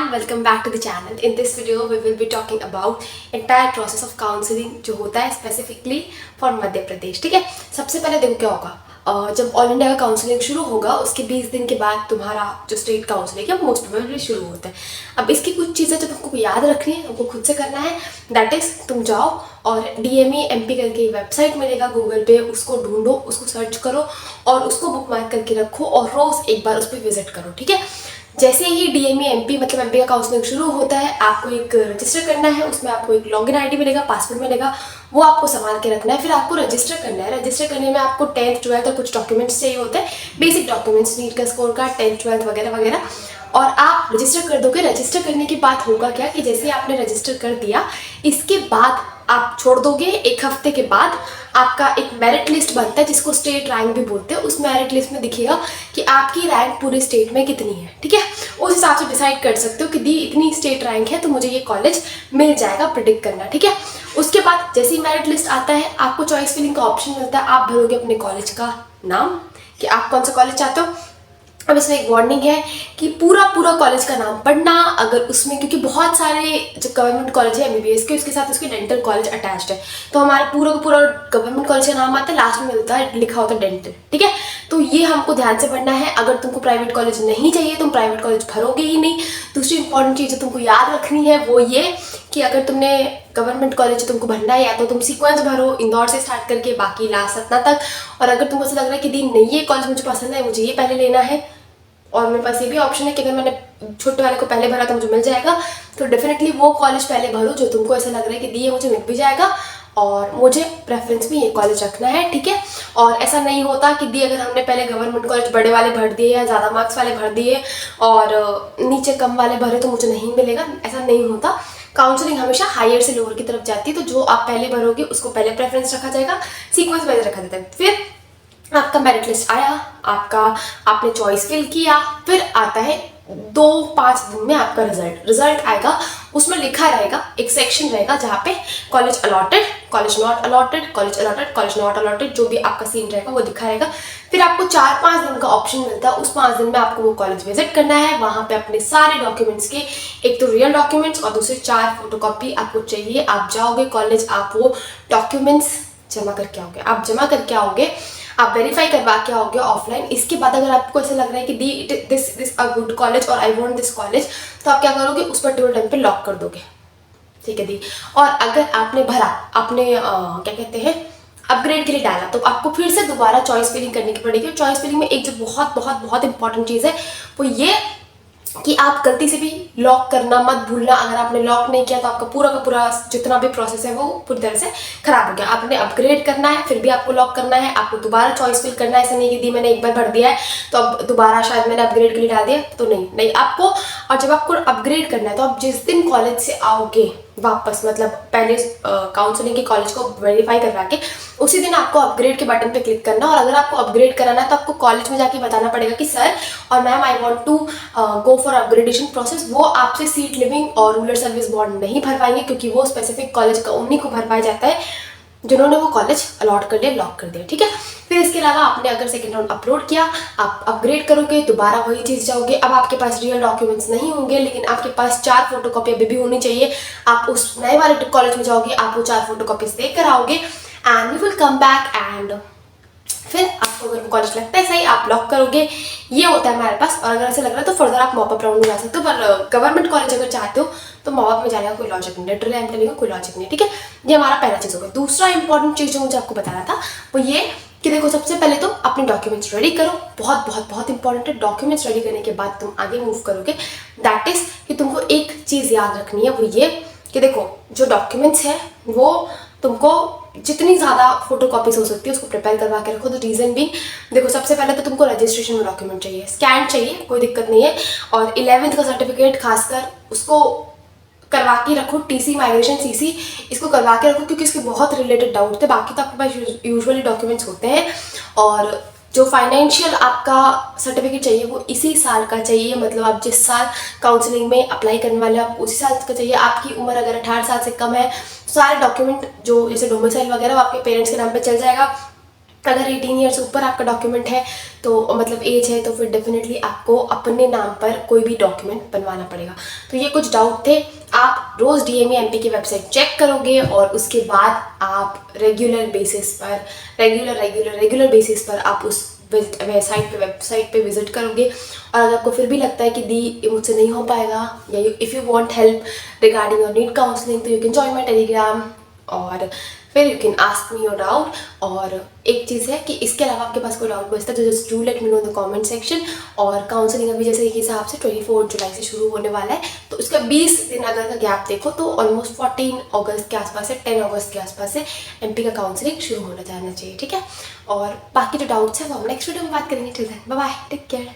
and welcome back to the channel. In this video we will be talking about entire process of counseling जो होता है specifically for Madhya Pradesh. ठीक है, सबसे पहले देखो क्या होगा. जब ऑल इंडिया का काउंसलिंग शुरू होगा उसके 20 दिन के बाद तुम्हारा जो स्टेट काउंसलिंग है मोस्ट प्रोबेबली शुरू होता है. अब इसकी कुछ चीज़ें जो तुमको याद रखनी है, तुमको खुद से करना है. दैट इज तुम जाओ और DME-MP करके वेबसाइट मिलेगा गूगल पे, उसको ढूंढो, उसको सर्च करो और उसको बुक मार्क करके रखो और रोज़ एक बार उस पर विजिट करो. ठीक है, जैसे ही DME-MP मतलब MP का काउंसलिंग शुरू होता है आपको एक रजिस्टर करना है. उसमें आपको एक लॉगिन ID मिलेगा, पासवर्ड मिलेगा, वो आपको संभाल के रखना है. फिर आपको रजिस्टर करना है. रजिस्टर करने में आपको 10th 12th और कुछ डॉक्यूमेंट्स चाहिए होते हैं, बेसिक डॉक्यूमेंट्स, नीट का स्कोर कार्ड, 10th 12th वगैरह वगैरह. और आप रजिस्टर कर दोगे. रजिस्टर करने के बाद होगा क्या कि जैसे आपने रजिस्टर कर दिया, इसके बाद आप छोड़ दोगे. एक हफ्ते के बाद आपका एक मेरिट लिस्ट बनता है जिसको स्टेट रैंक भी बोलते हैं. उस मेरिट लिस्ट में दिखेगा कि आपकी रैंक पूरे स्टेट में कितनी है. ठीक है, उस हिसाब से डिसाइड कर सकते हो कि दी इतनी स्टेट रैंक है तो मुझे ये कॉलेज मिल जाएगा. प्रिडिक्ट करना. ठीक है, उसके बाद जैसे ही मेरिट लिस्ट आता है आपको चॉइस फिलिंग का ऑप्शन मिलता है. आप भरोगे अपने कॉलेज का नाम कि आप कौन सा कॉलेज चाहते हो. अब इसमें एक वार्निंग है कि पूरा कॉलेज का नाम पढ़ना. अगर उसमें, क्योंकि बहुत सारे जो गवर्नमेंट कॉलेज है MBBS के, उसके साथ उसके डेंटल कॉलेज अटैच्ड है, तो हमारा पूरा गवर्नमेंट कॉलेज का नाम आता है, लास्ट में मिलता है लिखा होता है डेंटल. ठीक है, तो ये हमको ध्यान से पढ़ना है. अगर तुमको प्राइवेट कॉलेज नहीं चाहिए, तुम प्राइवेट कॉलेज भरोगे ही नहीं. दूसरी इंपॉर्टेंट चीज़ जो तुमको याद रखनी है वो ये कि अगर तुमने गवर्नमेंट कॉलेज तुमको भरना है, या तो तुम सीक्वेंस भरो इंदौर से स्टार्ट करके बाकी लास्ट सतना तक. और अगर तुमको ऐसा लग रहा है कि दी नहीं ये कॉलेज मुझे पसंद है, मुझे ये पहले लेना है, और मेरे पास ये भी ऑप्शन है कि अगर मैंने छोटे वाले को पहले भरा तो मुझे मिल जाएगा, तो डेफिनेटली वो कॉलेज पहले भरो जो तुमको ऐसा लग रहा है कि दी ये मुझे मिल भी जाएगा और मुझे प्रेफरेंस में ये कॉलेज रखना है. ठीक है, और ऐसा नहीं होता कि दी अगर हमने पहले गवर्नमेंट कॉलेज बड़े वाले भर दिए या ज़्यादा मार्क्स वाले भर दिए और नीचे कम वाले भरे तो मुझे नहीं मिलेगा. ऐसा नहीं होता. काउंसलिंग हमेशा हायर से लोअर की तरफ जाती है, तो जो आप पहले भरोगे उसको पहले प्रेफरेंस रखा जाएगा, सीक्वेंस वाइज रखा जाता है. फिर आपका मेरिट लिस्ट आया, आपने चॉइस फिल किया, फिर आता है 2-5 दिन में आपका रिजल्ट आएगा. उसमें लिखा रहेगा, एक सेक्शन रहेगा जहाँ पे college allotted, college not allotted, college allotted, college not allotted, जो भी आपका सीन रहेगा वो दिखा रहेगा. फिर आपको 4-5 दिन का ऑप्शन मिलता है. उस 5 दिन में आपको वो कॉलेज विजिट करना है. वहाँ पे अपने सारे डॉक्यूमेंट्स के, एक तो रियल डॉक्यूमेंट्स और दूसरे 4 फोटोकॉपी आपको चाहिए. आप जाओगे कॉलेज, आप वो डॉक्यूमेंट्स जमा करके आओगे, आप वेरीफाई करवा के आओगे ऑफलाइन. इसके बाद अगर आपको ऐसा लग रहा है कि दी दिस अ गुड कॉलेज और आई वांट दिस कॉलेज, तो आप क्या करोगे, उस पर्टिकुलर टाइम पे लॉक कर दोगे. ठीक है दी. और अगर आपने भरा, आपने क्या कहते हैं अपग्रेड के लिए डाला, तो आपको फिर से दोबारा चॉइस फिलिंग करनी पड़ेगी. चॉइस फिलिंग में एक जो बहुत इंपॉर्टेंट चीज़ है वो ये कि आप गलती से भी लॉक करना मत भूलना. अगर आपने लॉक नहीं किया तो आपका पूरा का पूरा जितना भी प्रोसेस है वो पूरी तरह से खराब हो गया. आपने अपग्रेड करना है, फिर भी आपको लॉक करना है, आपको दोबारा चॉइस फिल करना है. ऐसा नहीं कि दी मैंने एक बार भर दिया है तो अब दोबारा शायद मैंने अपग्रेड के लिए डाल दिया, तो नहीं आपको. और जब आपको अपग्रेड करना है तो आप जिस दिन कॉलेज से आओगे वापस, मतलब पहले काउंसलिंग के कॉलेज को वेरीफाई करवा के उसी दिन आपको अपग्रेड के बटन पे क्लिक करना. और अगर आपको अपग्रेड कराना है तो आपको कॉलेज में जाके बताना पड़ेगा कि सर और ma'am I want to go for upgradation process. वो आपसे सीट लिविंग और रूरल सर्विस बॉन्ड नहीं भरवाएंगे, क्योंकि वो स्पेसिफिक कॉलेज का उन्हीं को भरवाया जाता है जिन्होंने वो कॉलेज अलॉट कर लिया, लॉक कर दिया. ठीक है, फिर इसके अलावा आपने अगर सेकेंड राउंड अपलोड किया, आप अपग्रेड करोगे, दोबारा वही चीज़ जाओगे. अब आपके पास रियल डॉक्यूमेंट्स नहीं होंगे, लेकिन आपके पास 4 फोटोकॉपी अभी भी होनी चाहिए. आप उस नए वाले कॉलेज में जाओगे, आप वो 4 फोटोकॉपीज देकर आओगे and you will come back and फिर आपको अगर कॉलेज लगता है सही, आप लॉक करोगे. ये होता है हमारे पास. और अगर ऐसे लग रहा है तो फर्दर आप मॉपअप राउंड में जा सकते हो. पर गवर्नमेंट कॉलेज अगर चाहते हो तो मॉपअप में जाने का कोई लॉजिक नहीं, literally I am telling you, कोई लॉजिक नहीं. ठीक है, ये हमारा पहला चीज़ होगा. दूसरा इंपॉर्टेंट चीज़ जो मुझे आपको बताना था वो ये कि देखो, सबसे पहले तो अपने डॉक्यूमेंट्स रेडी करो. बहुत इंपॉर्टेंट है. डॉक्यूमेंट्स रेडी करने के बाद तुम आगे मूव करोगे. दैट इज कि तुमको एक चीज़ याद रखनी है, वो ये कि देखो जो डॉक्यूमेंट्स है वो तुमको जितनी ज़्यादा फोटोकॉपीज हो सकती है उसको प्रिपेयर करवा के रखो. तो रीज़न भी देखो, सबसे पहले तो तुमको रजिस्ट्रेशन में डॉक्यूमेंट चाहिए, स्कैन चाहिए, कोई दिक्कत नहीं है. और 11th का सर्टिफिकेट खासकर उसको करवा के रखो. TC माइग्रेशन CC इसको करवा के रखो, क्योंकि इसके बहुत रिलेटेड डाउट थे. बाकी तो आपके पास यूजुअली डॉक्यूमेंट्स होते हैं. और जो फाइनेंशियल आपका सर्टिफिकेट चाहिए वो इसी साल का चाहिए, मतलब आप जिस साल काउंसलिंग में अप्लाई करने वाले आप उसी साल का चाहिए. आपकी उम्र अगर 18 साल से कम है, सारे डॉक्यूमेंट जो जैसे डोमिसाइल वगैरह आपके पेरेंट्स के नाम पे चल जाएगा. अगर 18 ईयर से ऊपर आपका डॉक्यूमेंट है तो मतलब एज है, तो फिर डेफिनेटली आपको अपने नाम पर कोई भी डॉक्यूमेंट बनवाना पड़ेगा। तो ये कुछ डाउट थे। आप रोज़ DME MP की वेबसाइट चेक करोगे और उसके बाद आप रेगुलर बेसिस पर आप उस वेबसाइट पे विजिट करोगे। और अगर आपको फिर भी लगता है कि दी ये मुझसे नहीं हो पाएगा, या if you want help regarding your NEET counselling, तो you can join my Telegram और फिर you can ask me your doubt. और एक चीज़ है कि इसके अलावा आपके पास कोई डाउट बचता है तो just do let me know in the comment section. और काउंसलिंग अभी जैसे के हिसाब से 24 जुलाई से शुरू होने वाला है, तो उसका 20 दिन अगर का गैप देखो तो ऑलमोस्ट 14 अगस्त के आसपास से 10 अगस्त के आसपास से MP का काउंसलिंग शुरू होना जाना चाहिए, ठीक है। और बाकी जो डाउट्स हैं वो हम नेक्स्ट वीडियो में बात करेंगे। Till then bye bye, take care.